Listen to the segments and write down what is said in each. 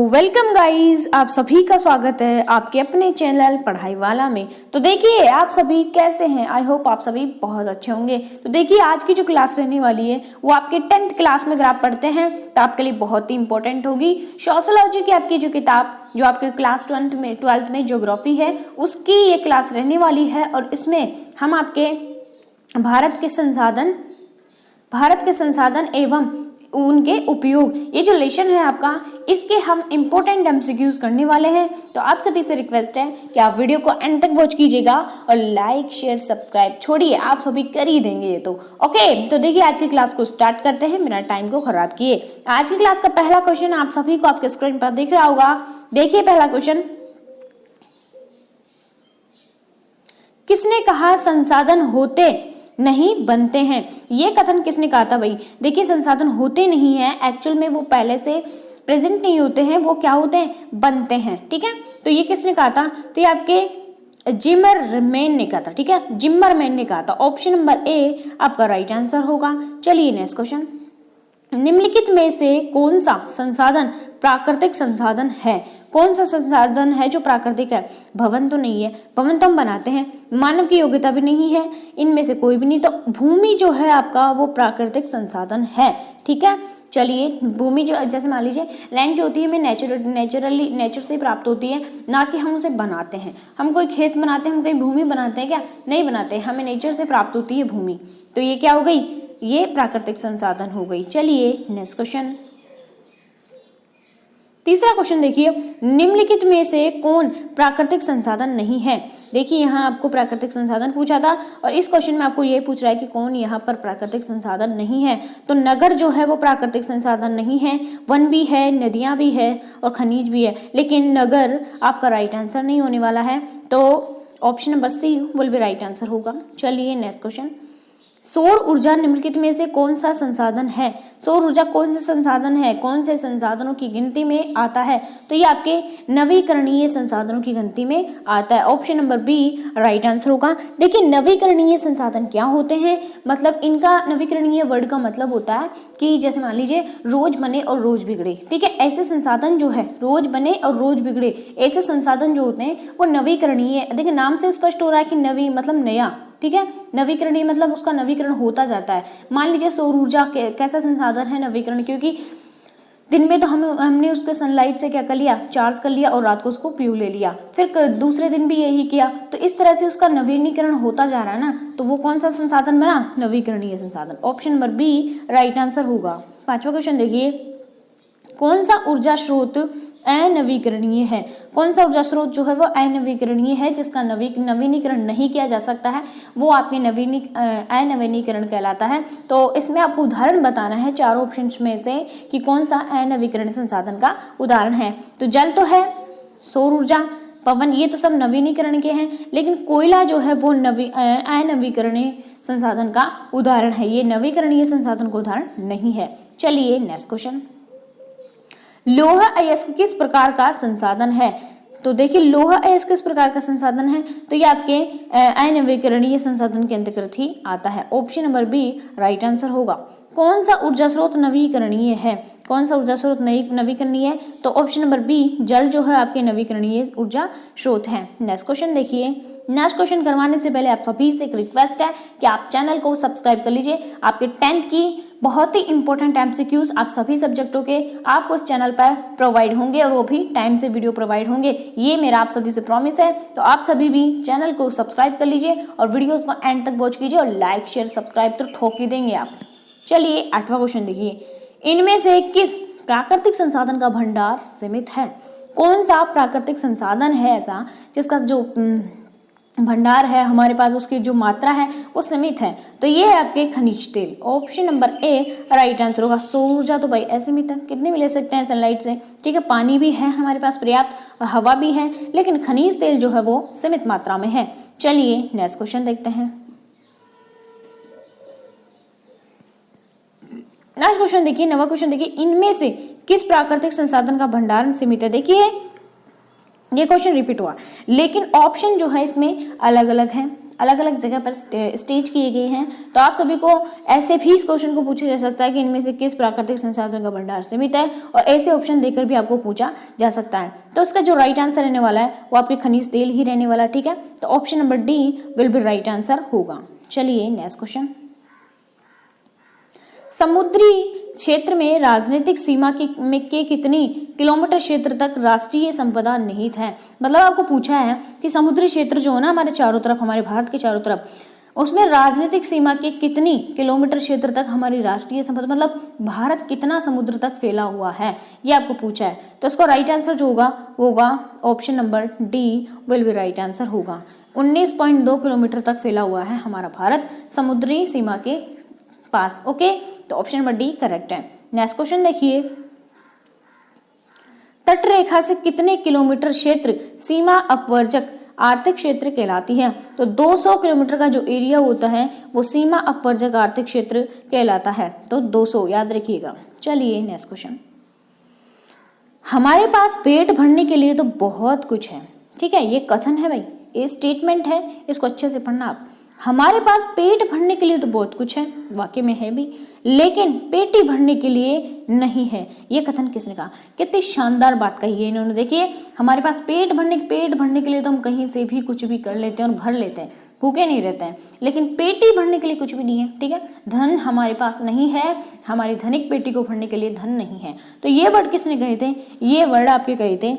Welcome guys, आप सभी का स्वागत है आपके अपने चैनल पढ़ाई वाला में। तो देखिए आप सभी कैसे हैं। आई होप आप सभी बहुत अच्छे होंगे। तो देखिए आज की जो क्लास रहने वाली है वो आपके 10th क्लास में अगर आप पढ़ते हैं तो आपके लिए बहुत ही इंपॉर्टेंट होगी। सोशियोलॉजी की आपकी जो किताब जो आपके क्लास 12th में ज्योग्राफी है उसकी ये क्लास रहने वाली है और इसमें हम आपके भारत के संसाधन एवं उनके उपयोग, ये जो लेसन है आपका, इसके हम इंपॉर्टेंट एमसीक्यूज करने वाले हैं। तो आप सभी से रिक्वेस्ट है कि आप वीडियो को एंड तक वॉच कीजिएगा और लाइक शेयर सब्सक्राइब छोड़िए, आप सभी कर ही देंगे ये तो। ओके, तो देखिए आज की क्लास को स्टार्ट करते हैं बिना टाइम को खराब किए। आज की क्लास का पहला क्वेश्चन आप सभी को आपके स्क्रीन पर दिख रहा होगा। देखिए पहला क्वेश्चन, किसने कहा संसाधन होते नहीं बनते हैं। ये कथन किसने कहा था भाई। देखिए संसाधन होते नहीं है, एक्चुअल में वो पहले से प्रेजेंट नहीं होते हैं, वो क्या होते हैं, बनते हैं। ठीक है, तो ये किसने कहा था, तो ये आपके जिमरमैन ने कहा था। ठीक है, जिमरमैन ने कहा था। ऑप्शन नंबर ए आपका राइट आंसर होगा। चलिए नेक्स्ट क्वेश्चन, निम्नलिखित में से कौन सा संसाधन प्राकृतिक संसाधन है। कौन सा संसाधन है जो प्राकृतिक है। भवन तो नहीं है, भवन तो हम बनाते हैं। मानव की योग्यता भी नहीं है, इनमें से कोई भी नहीं। तो भूमि जो है आपका वो प्राकृतिक संसाधन है। ठीक है, चलिए भूमि जो, जैसे मान लीजिए लैंड जो होती है हमें नेचर से प्राप्त होती है, ना कि हम उसे बनाते हैं। हम कोई खेत बनाते हैं, हम कोई भूमि बनाते हैं क्या, नहीं बनाते, हमें नेचर से प्राप्त होती है भूमि। तो ये क्या हो गई, ये प्राकृतिक संसाधन हो गई। चलिए नेक्स्ट क्वेश्चन, तीसरा क्वेश्चन देखिए, निम्नलिखित में से कौन प्राकृतिक संसाधन नहीं है। देखिए यहाँ आपको प्राकृतिक संसाधन पूछा था और इस क्वेश्चन में आपको ये पूछ रहा है कि कौन यहाँ पर प्राकृतिक संसाधन नहीं है। तो नगर जो है वो प्राकृतिक संसाधन नहीं है, वन भी है, नदियाँ भी है और खनिज भी है, लेकिन नगर आपका राइट आंसर नहीं होने वाला है। तो option number C will be right answer होगा। चलिए नेक्स्ट क्वेश्चन, सौर ऊर्जा निम्नलिखित में से कौन सा संसाधन है। सौर ऊर्जा कौन सा संसाधन है, कौन से संसाधनों की गिनती में आता है। तो ये आपके नवीकरणीय संसाधनों की गिनती में आता है। Option number B right answer होगा। देखिए नवीकरणीय संसाधन क्या होते हैं, मतलब इनका नवीकरणीय वर्ड का मतलब होता है कि जैसे मान लीजिए रोज बने और रोज बिगड़े। ठीक है, ऐसे संसाधन जो है रोज बने और रोज बिगड़े, ऐसे संसाधन जो होते हैं वो नवीकरणीय। देखिए नाम से स्पष्ट हो रहा है कि नवी मतलब नया। ठीक है, नवीकरणीय मतलब उसका नवीकरण होता जाता है। मान लीजिए सौर ऊर्जा कैसा संसाधन है, नवीकरण, क्योंकि दिन में तो हमने उसको सनलाइट से क्या कर लिया, चार्ज कर लिया और रात को उसको पी ले लिया, फिर दूसरे दिन भी यही किया। तो इस तरह से उसका नवीनीकरण होता जा रहा है ना, तो वो कौन सा संसाधन बना, नवीकरणीय संसाधन। Option number B right answer होगा। पांचवा क्वेश्चन देखिए, कौन सा ऊर्जा स्रोत अनवीकरणीय है। कौन सा ऊर्जा स्रोत जो है वो अनवीकरणीय है, जिसका नवीनीकरण नहीं किया जा सकता है, वो आपके अनवीनीकरण कहलाता है। तो इसमें आपको उदाहरण बताना है चारों ऑप्शंस में से कि कौन सा अनवीकरणीय संसाधन का उदाहरण है। तो जल तो है, सौर ऊर्जा, पवन, ये तो सब नवीनीकरण के हैं, लेकिन कोयला जो है वो अनवीकरणीय संसाधन का उदाहरण है, ये नवीकरणीय संसाधन का उदाहरण नहीं है। चलिए नेक्स्ट क्वेश्चन, लौह अयस्क किस प्रकार का संसाधन है। तो देखिए लौह अयस्क किस प्रकार का संसाधन है, तो ये आपके अनवीकरणीय संसाधन के अंतर्गत ही आता है। Option number B right answer होगा। कौन सा ऊर्जा स्रोत नवीकरणीय है, कौन सा ऊर्जा स्रोत नवीकरणीय है, तो ऑप्शन नंबर बी जल जो है आपके नवीकरणीय ऊर्जा स्रोत है। नेक्स्ट क्वेश्चन देखिए, नेक्स्ट क्वेश्चन करवाने से पहले आप सभी से एक रिक्वेस्ट है कि आप चैनल को सब्सक्राइब कर लीजिए। आपके 10th की बहुत ही इंपॉर्टेंट एमसीक्यूज आप सभी सब्जेक्टों के आपको इस चैनल पर प्रोवाइड होंगे और वो भी टाइम से वीडियो प्रोवाइड होंगे, ये मेरा आप सभी से प्रॉमिस है। तो आप सभी भी चैनल को सब्सक्राइब कर लीजिए और वीडियोस को एंड तक वॉच कीजिए और लाइक शेयर सब्सक्राइब तो ठोक ही देंगे आप। चलिए आठवां क्वेश्चन देखिए, इनमें से किस प्राकृतिक संसाधन का भंडार सीमित है। कौन सा प्राकृतिक संसाधन है ऐसा जिसका जो भंडार है हमारे पास, उसकी जो मात्रा है वो सीमित है। तो ये है आपके खनिज तेल। Option number A right answer होगा। सौर ऊर्जा तो भाई असीमित है, कितने भी ले सकते हैं सनलाइट से। ठीक है, पानी भी है हमारे पास पर्याप्त और हवा भी है, लेकिन खनिज तेल जो है वो सीमित मात्रा में है। चलिए नेक्स्ट क्वेश्चन देखते हैं। नेक्स्ट क्वेश्चन देखिए, नवा क्वेश्चन देखिए, इनमें से किस प्राकृतिक संसाधन का भंडारण सीमित है। देखिए ये क्वेश्चन रिपीट हुआ, लेकिन ऑप्शन जो है इसमें अलग अलग हैं, अलग अलग जगह पर स्टेज किए गए हैं। तो आप सभी को ऐसे भी इस क्वेश्चन को पूछा जा सकता है कि इनमें से किस प्राकृतिक संसाधन का भंडार सीमित है, और ऐसे ऑप्शन देकर भी आपको पूछा जा सकता है। तो इसका जो राइट आंसर रहने वाला है वो आपके खनिज तेल ही रहने वाला है, ठीक है। तो option number D will be right answer होगा। चलिए नेक्स्ट क्वेश्चन, समुद्री क्षेत्र में राजनीतिक सीमा के कितनी किलोमीटर क्षेत्र तक राष्ट्रीय संपदा निहित है। मतलब आपको पूछा है कि समुद्री क्षेत्र जो है ना हमारे चारों तरफ, हमारे भारत के चारों तरफ, उसमें राजनीतिक सीमा के कितनी किलोमीटर क्षेत्र तक हमारी राष्ट्रीय संपदा, मतलब भारत कितना समुद्र तक फैला हुआ है, ये आपको पूछा है। तो इसका राइट आंसर जो होगा option number D will be right answer होगा। 19.2 किलोमीटर तक फैला हुआ है हमारा भारत समुद्री सीमा के पास। ओके, तो ऑप्शन नंबर डी करेक्ट है। नेक्स्ट क्वेश्चन देखिए, तट रेखा से कितने किलोमीटर क्षेत्र सीमा अपवर्जक आर्थिक क्षेत्र कहलाती है। तो 200 किलोमीटर का जो एरिया होता है वो सीमा अपवर्जक आर्थिक क्षेत्र कहलाता है। तो 200 याद रखिएगा। चलिए नेक्स्ट क्वेश्चन, हमारे पास पेट भरने के लिए तो बहुत कुछ है, ठीक है, ये कथन है भाई, ये स्टेटमेंट है, इसको अच्छे से पढ़ना आप। हमारे पास पेट भरने के लिए तो बहुत कुछ है, वाकई में है भी, लेकिन पेटी भरने के लिए नहीं है, ये कथन किसने कहा। कितनी शानदार बात कही है इन्होंने। देखिए, हमारे पास पेट भरने के लिए तो हम कहीं से भी कुछ भी कर लेते हैं और भर लेते हैं, भूखे नहीं रहते हैं, लेकिन पेटी भरने के लिए कुछ भी नहीं है, ठीक है। धन हमारे पास नहीं है, हमारी धनिक पेटी को भरने के लिए धन नहीं है। तो ये वर्ड किसने कहे थे, ये वर्ड आपके कहे थे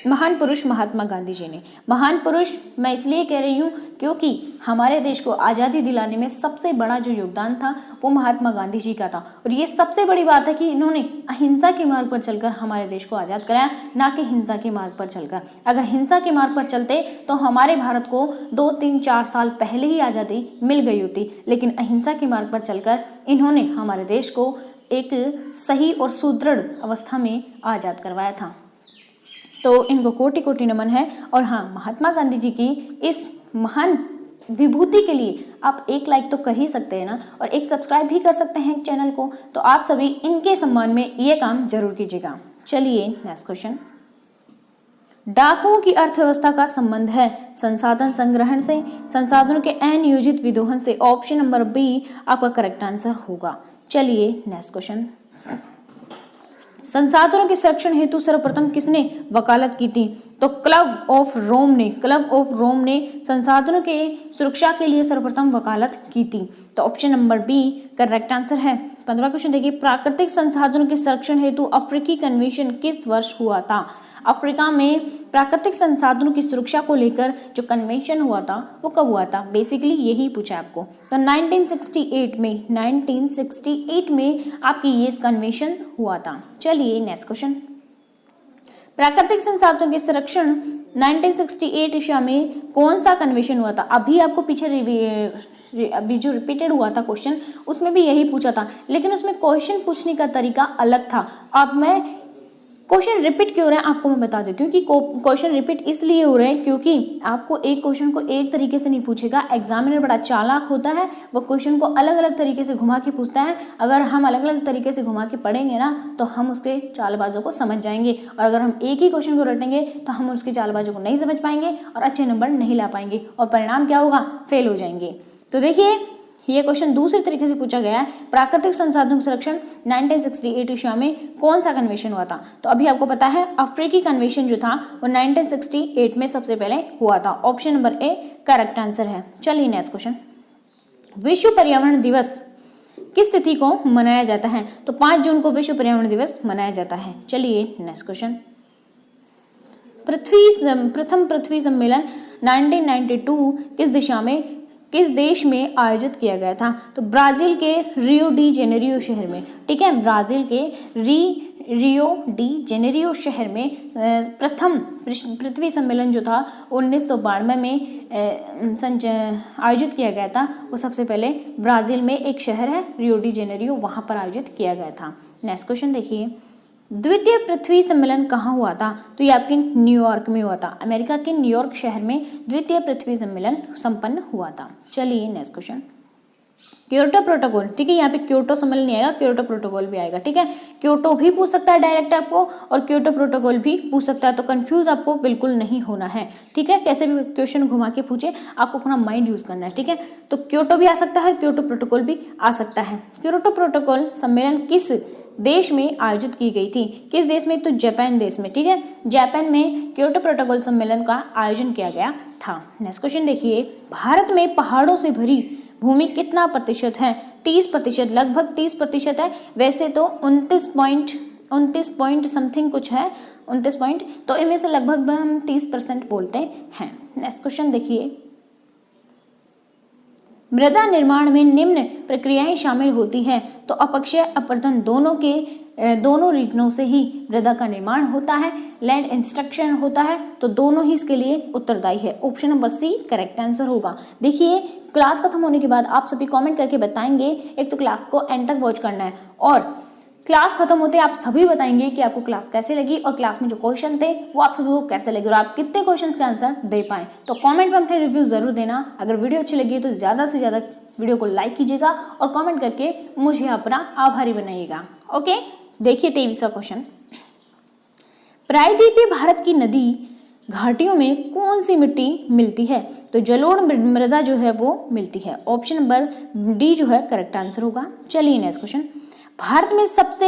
महान पुरुष महात्मा गांधी जी ने। महान पुरुष मैं इसलिए कह रही हूँ क्योंकि हमारे देश को आज़ादी दिलाने में सबसे बड़ा जो योगदान था वो महात्मा गांधी जी का था, और ये सबसे बड़ी बात है कि इन्होंने अहिंसा के मार्ग पर चलकर हमारे देश को आज़ाद कराया, ना कि हिंसा के मार्ग पर चलकर। अगर हिंसा के मार्ग पर चलते तो हमारे भारत को 2, 3, 4 साल पहले ही आज़ादी मिल गई होती, लेकिन अहिंसा के मार्ग पर चलकर इन्होंने हमारे देश को एक सही और सुदृढ़ अवस्था में आज़ाद करवाया था। तो इनको कोटि कोटि नमन है। और हाँ, महात्मा गांधी जी की इस महान विभूति के लिए आप एक लाइक तो कर ही सकते हैं ना, और एक सब्सक्राइब भी कर सकते हैं चैनल को। तो आप सभी इनके सम्मान में ये काम जरूर कीजिएगा। चलिए नेक्स्ट क्वेश्चन, डाकुओं की अर्थव्यवस्था का संबंध है संसाधन संग्रहण से, संसाधनों के अनियोजित विदोहन से। ऑप्शन नंबर बी आपका करेक्ट आंसर होगा। चलिए नेक्स्ट क्वेश्चन, संसाधनों के संरक्षण हेतु सर्वप्रथम किसने वकालत की थी। तो क्लब ऑफ रोम ने संसाधनों के सुरक्षा के लिए सर्वप्रथम वकालत की थी। तो option number B correct answer है। 15वां क्वेश्चन देखिए, प्राकृतिक संसाधनों के संरक्षण हेतु अफ्रीकी कन्वेंशन किस वर्ष हुआ था। अफ्रीका में प्राकृतिक संसाधनों की सुरक्षा को लेकर जो कन्वेंशन हुआ था वो कब हुआ था, बेसिकली यही पूछा आपको। तो 1968 में आपकी ये कन्वेंशन हुआ था। चलिए नेक्स्ट क्वेश्चन, प्राकृतिक संसाधनों के संरक्षण 1968 ईस्वी में कौन सा कन्वेंशन हुआ था। अभी आपको पीछे अभी जो रिपीटेड हुआ था क्वेश्चन, उसमें भी यही पूछा था, लेकिन उसमें क्वेश्चन पूछने का तरीका अलग था। अब मैं क्वेश्चन रिपीट क्यों हो रहे हैं आपको मैं बता देती हूँ कि क्वेश्चन रिपीट इसलिए हो रहे हैं क्योंकि आपको एक क्वेश्चन को एक तरीके से नहीं पूछेगा। एग्जामिनर बड़ा चालाक होता है, वो क्वेश्चन को अलग अलग तरीके से घुमा के पूछता है। अगर हम अलग अलग तरीके से घुमा के पढ़ेंगे ना तो हम उसके चालबाजों को समझ जाएंगे, और अगर हम एक ही क्वेश्चन को रटेंगे तो हम उसके चालबाजों को नहीं समझ पाएंगे और अच्छे नंबर नहीं ला पाएंगे, और परिणाम क्या होगा, फेल हो जाएंगे। तो देखिए, ये क्वेश्चन दूसरे तरीके से पूछा गया है, प्राकृतिक संसाधनों संरक्षण 1968 ईस्वी में कौन सा कन्वेंशन हुआ था। तो अभी आपको पता है अफ्रीकी कन्वेंशन जो था वो 1968 में सबसे पहले हुआ था। Option number A correct answer है। चलिए नेक्स्ट क्वेश्चन, विश्व पर्यावरण दिवस किस तिथि को मनाया जाता है। तो 5 जून को विश्व पर्यावरण दिवस मनाया जाता है। चलिए नेक्स्ट क्वेश्चन, प्रथम पृथ्वी सम्मेलन 1992 किस देश में आयोजित किया गया था। तो ब्राजील के रियो डी जेनेरियो शहर में, ठीक है, ब्राजील के रियो डी जेनेरियो शहर में प्रथम पृथ्वी सम्मेलन जो था 1992 में आयोजित किया गया था। वो सबसे पहले ब्राजील में एक शहर है रियो डी जेनेरियो, वहाँ पर आयोजित किया गया था। नेक्स्ट क्वेश्चन देखिए, द्वितीय पृथ्वी सम्मेलन कहाँ हुआ था। तो ये आपके न्यूयॉर्क में हुआ था। अमेरिका के न्यूयॉर्क शहर में द्वितीय पृथ्वी सम्मेलन संपन्न हुआ था। चलिए नेक्स्ट क्वेश्चन, क्योटो प्रोटोकॉल, ठीक है, यहाँ पे क्योटो सम्मेलन नहीं आएगा, क्योटो प्रोटोकॉल भी आएगा, ठीक है। क्योटो भी पूछ सकता है डायरेक्ट आपको, और क्योटो प्रोटोकॉल भी पूछ सकता है, तो कंफ्यूज आपको बिल्कुल नहीं होना है, ठीक है। कैसे भी क्वेश्चन घुमा के पूछे, आपको अपना माइंड यूज करना है, ठीक है। तो क्योटो भी आ सकता है, क्योटो प्रोटोकॉल भी आ सकता है। क्योटो प्रोटोकॉल सम्मेलन किस देश में आयोजित की गई थी? किस देश में? तो जापान देश में, ठीक है। जापान में क्योटो प्रोटोकॉल सम्मेलन का आयोजन किया गया था। नेक्स्ट क्वेश्चन देखिए, भारत में पहाड़ों से भरी भूमि कितना प्रतिशत है? 30%, लगभग 30% है। वैसे तो 29 पॉइंट समथिंग कुछ है, 29 पॉइंट, तो इनमें से लगभग हम 30% बोलते हैं। नेक्स्ट क्वेश्चन देखिए, मृदा निर्माण में निम्न प्रक्रियाएं शामिल होती हैं, तो अपक्षय अपरदन दोनों रीजनों से ही मृदा का निर्माण होता है। लैंड इंस्ट्रक्शन होता है, तो दोनों ही इसके लिए उत्तरदायी है। Option number C correct answer होगा। देखिए, क्लास खत्म होने के बाद आप सभी कमेंट करके बताएंगे, एक तो क्लास को एंड तक वॉच करना है, और क्लास खत्म होते आप सभी बताएंगे कि आपको क्लास कैसे लगी और क्लास में जो क्वेश्चन थे वो आप सभी को कैसे लगे और आप कितने क्वेश्चंस के आंसर दे पाए। तो कमेंट में अपने रिव्यू जरूर देना। अगर वीडियो अच्छी लगी तो ज़्यादा से ज़्यादा वीडियो को लाइक कीजिएगा और कमेंट करके मुझे अपना आभारी बनाइएगा। ओके, देखिए 23वां क्वेश्चन, प्रायद्वीपीय भारत की नदी घाटियों में कौन सी मिट्टी मिलती है? तो जलोढ़ मृदा जो है वो मिलती है। ऑप्शन नंबर डी जो है करेक्ट आंसर होगा। चलिए नेक्स्ट क्वेश्चन, भारत में सबसे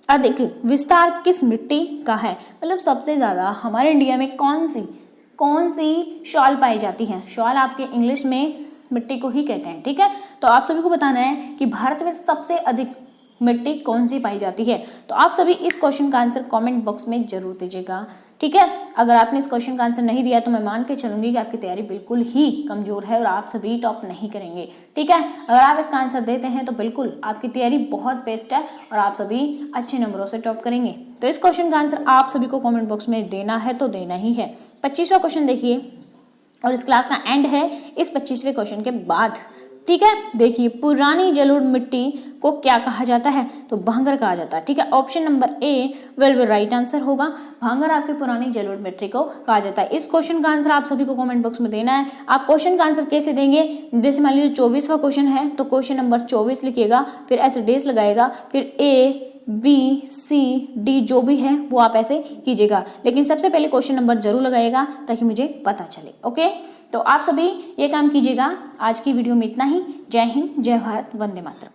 अधिक विस्तार किस मिट्टी का है? मतलब सबसे ज़्यादा हमारे इंडिया में कौन सी शॉल पाई जाती है? शॉल आपके इंग्लिश में मिट्टी को ही कहते हैं, ठीक है। तो आप सभी को बताना है कि भारत में सबसे अधिक मिट्टी कौन सी पाई जाती है। तो आप सभी इस क्वेश्चन का आंसर कमेंट बॉक्स में जरूर दीजिएगा, ठीक है। अगर आपने इस क्वेश्चन का आंसर नहीं दिया तो मैं मान के चलूंगी कि आपकी तैयारी बिल्कुल ही कमजोर है और आप सभी टॉप नहीं करेंगे, ठीक है। अगर आप इसका आंसर देते हैं तो बिल्कुल आपकी तैयारी बहुत बेस्ट है और आप सभी अच्छे नंबरों से टॉप करेंगे। तो इस क्वेश्चन का आंसर आप सभी को कॉमेंट बॉक्स में देना है तो देना ही है। 25वां क्वेश्चन देखिए, और इस क्लास का एंड है इस 25वें क्वेश्चन के बाद, ठीक है। देखिए, पुरानी जलोढ़ मिट्टी को क्या कहा जाता है? तो भांगर कहा जाता है, ठीक है। Option number A will write answer होगा। भांगर आपकी पुरानी जलोढ़ मिट्टी को कहा जाता है। इस क्वेश्चन का आंसर आप सभी को कमेंट बॉक्स में देना है। आप क्वेश्चन का आंसर कैसे देंगे? जैसे मान लीजिए 24वां क्वेश्चन है तो क्वेश्चन नंबर 24 लिखिएगा, फिर ऐसे डेज लगाएगा, फिर ए बी सी डी जो भी है वो आप ऐसे कीजिएगा, लेकिन सबसे पहले क्वेश्चन नंबर जरूर लगाइएगा ताकि मुझे पता चले। ओके, तो आप सभी ये काम कीजिएगा। आज की वीडियो में इतना ही। जय हिंद, जय भारत, वंदे मातरम।